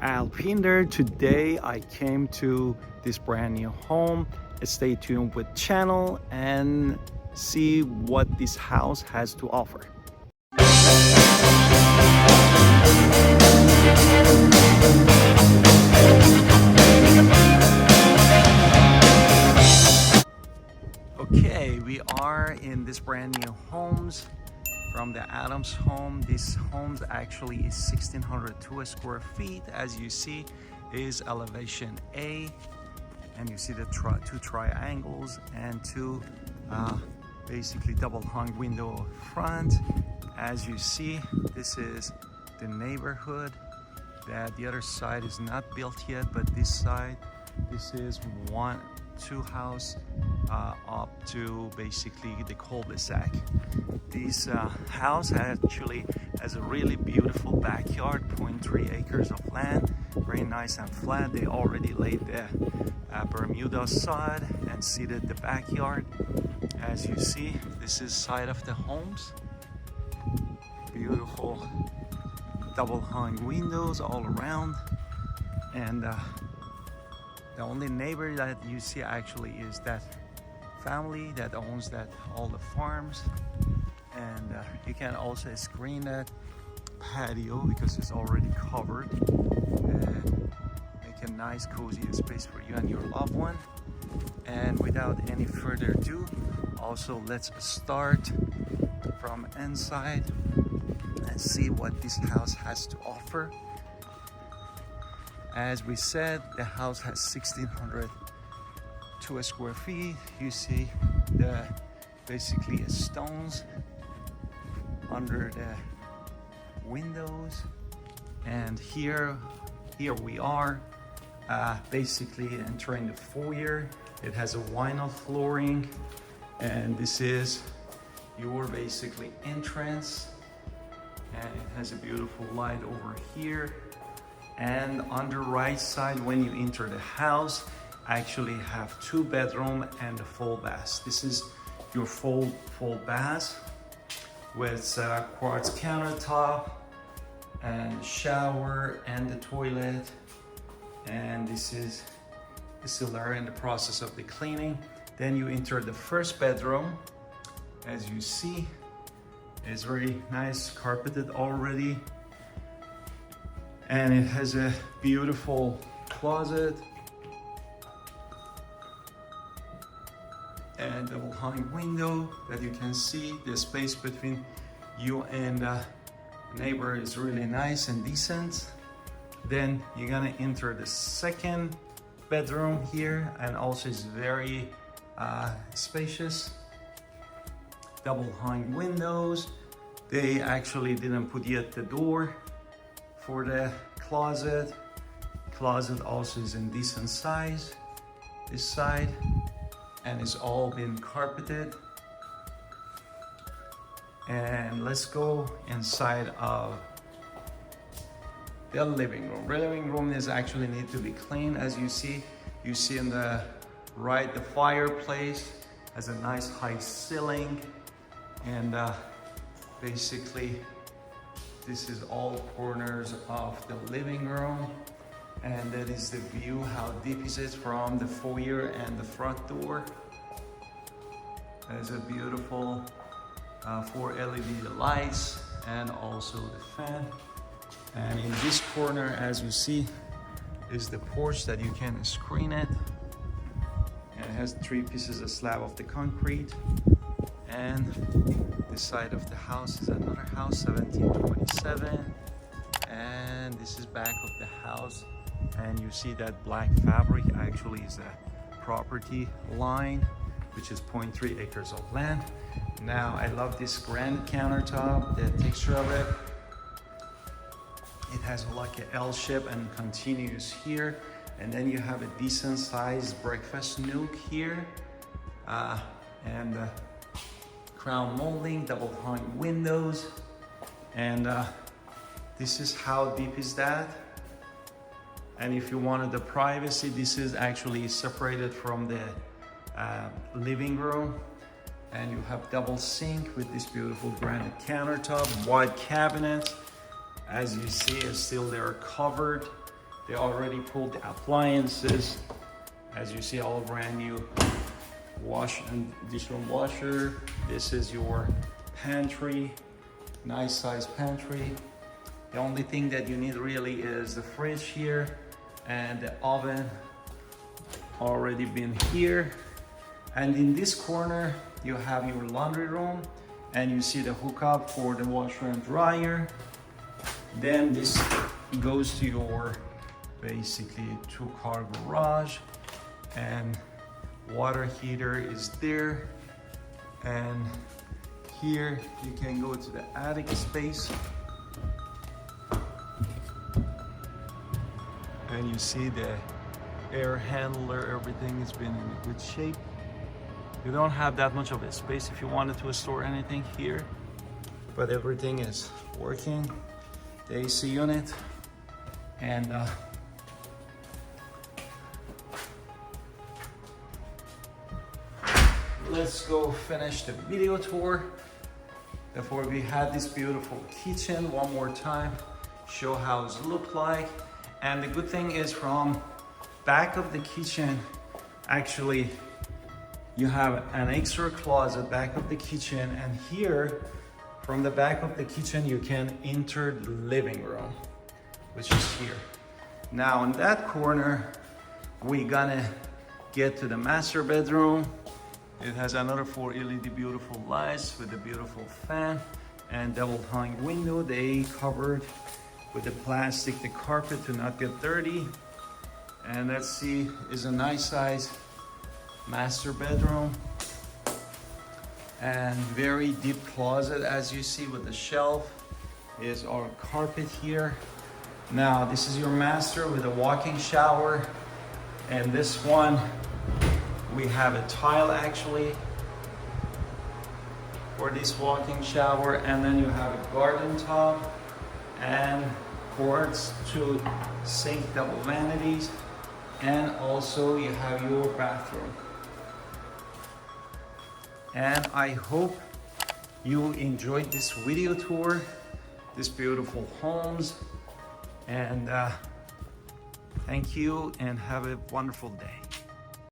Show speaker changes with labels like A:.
A: Alpinder. Today I came to this brand new home. Stay tuned with channel and see what this house has to offer. Okay, we are in this brand new homes from the Adams home. This home actually is 1602 square feet. As you see, is elevation A, and you see the two triangles and two basically double hung window front. As you see, this is the neighborhood. That the other side is not built yet, but this side, this is two house up to basically the cul-de-sac. This house actually has a really beautiful backyard, 0.3 acres of land, very nice and flat. They already laid the Bermuda sod and seeded the backyard. As you see, this is side of the homes. Beautiful double hung windows all around, and the only neighbor that you see actually is that family that owns all the farms. And you can also screen that patio because it's already covered and make a nice cozy space for you and your loved one. And without any further ado, also let's start from inside and see what this house has to offer. As we said, the house has 1602 square feet. You see the basically stones under the windows, and here we are basically entering the foyer. It has a vinyl flooring, and this is your basically entrance, and it has a beautiful light over here. And on the right side, when you enter the house, actually have 2 bedroom and a full bath. This is your full bath with quartz countertop and shower and the toilet. And this is still there in the process of the cleaning. Then you enter the first bedroom. As you see, it's very nice, carpeted already. And it has a beautiful closet and double hung window that you can see. The space between you and neighbor is really nice and decent. Then you're gonna enter the second bedroom here, and also is very spacious. Double hung windows. They actually didn't put yet the door for the closet. Closet also is in decent size, this side, and it's all been carpeted. And let's go inside of the living room. The living room is actually need to be clean. As you see in the right, the fireplace has a nice high ceiling, and basically this is all corners of the living room, and that is the view. How deep is it from the foyer and the front door? There's a beautiful 4 LED lights and also the fan. And in this corner, as you see, is the porch that you can screen it. And it has 3 pieces of slab of the concrete. And this side of the house is another house, 1727. And this is back of the house. And you see that black fabric actually is a property line, which is 0.3 acres of land. Now, I love this granite countertop, the texture of it. It has like an L shape and continues here. And then you have a decent sized breakfast nook here. And crown molding, double hung windows. And this is how deep is that. And if you wanted the privacy, this is actually separated from the living room. And you have double sink with this beautiful granite countertop, wide cabinet. As you see, it's still there covered. They already pulled the appliances. As you see, all brand new wash and dishwasher. This is your pantry, nice size pantry. The only thing that you need really is the fridge here and the oven already been here. And in this corner, you have your laundry room and you see the hookup for the washer and dryer. Then this goes to your basically 2-car garage, and water heater is there. And here you can go to the attic space and you see the air handler, everything has been in good shape. You don't have that much of a space if you wanted to store anything here, but everything is working. The AC unit, and let's go finish the video tour before we had this beautiful kitchen one more time, show how it look like. And the good thing is, from back of the kitchen, actually you have an extra closet back of the kitchen, and here from the back of the kitchen you can enter the living room, which is here. Now in that corner we're gonna get to the master bedroom. It has another 4 LED beautiful lights with a beautiful fan and double hung window. They covered with the plastic, the carpet to not get dirty. And let's see, is a nice size master bedroom and very deep closet, as you see, with the shelf. Is our carpet here. Now this is your master with a walk-in shower, and this one we have a tile actually for this walk-in shower, and then you have a garden tub and quartz to sink double vanities, and also you have your bathroom. And I hope you enjoyed this video tour, this beautiful homes, and thank you and have a wonderful day.